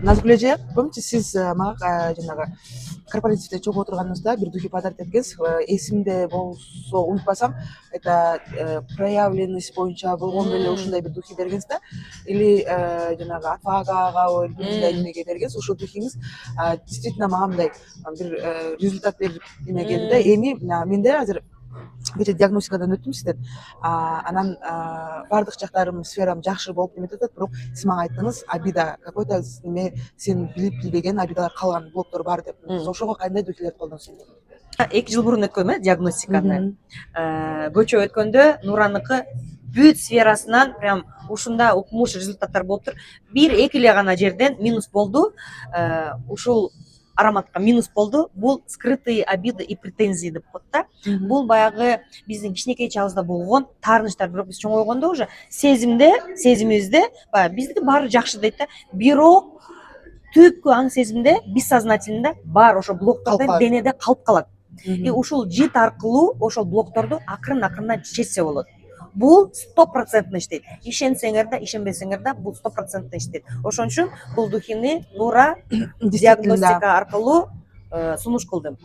Назгүл эже, помните, сиз мага жанагы корпоративде чогуу отурганыбызда бир духи подарок эткенсиз. Эсимде болсо унутпасам, это проявленность боюнча болгондо эле ушундай бир духи бергенсиз да. Или жанагы отвагагабы бир ушундай немеге бергенсиз. Ушул духиңиз действительно мага мындай бир результат берип эмеген да. Эми менде азыр кечээ диагностикадан өттүм сизден. Анан баардык жактарым, сферам жакшы болуп неметип атат, бирок сиз мага айттыңыз, обида какой-то неме, сен билип билбеген обидалар калган, блоктор бар деп. Ошого кандай духилерди колдоносуңуз? 2 жыл мурун өткөм диагностиканы. Көчө өткөндө Нураныкы бүт сферасынан прям ушунда укмуш результаттар болуптур. 1-2 эле гана жерден минус болду. Ушул ароматка минус болду. Бул скрытые обиды и претензии деп коет да. Бул баягы биздин кичинекей чагыбызда болгон таарынычтар, бирок биз чоңойгондо уже сезимибизде баягы биздики баары жакшы дейт да. Бирок түпкү аң сезимде, бессознательно бар ошо блоктордор денеде калып калат. И ушул жит аркылуу ошол блокторду акырын чечсе болот. Бул 100% иштейт. Ишенсеңер да, ишенбесеңер да, бул 100% иштейт. Ошон үчүн бул духини Нура диагностика аркылуу сунуш кылдым.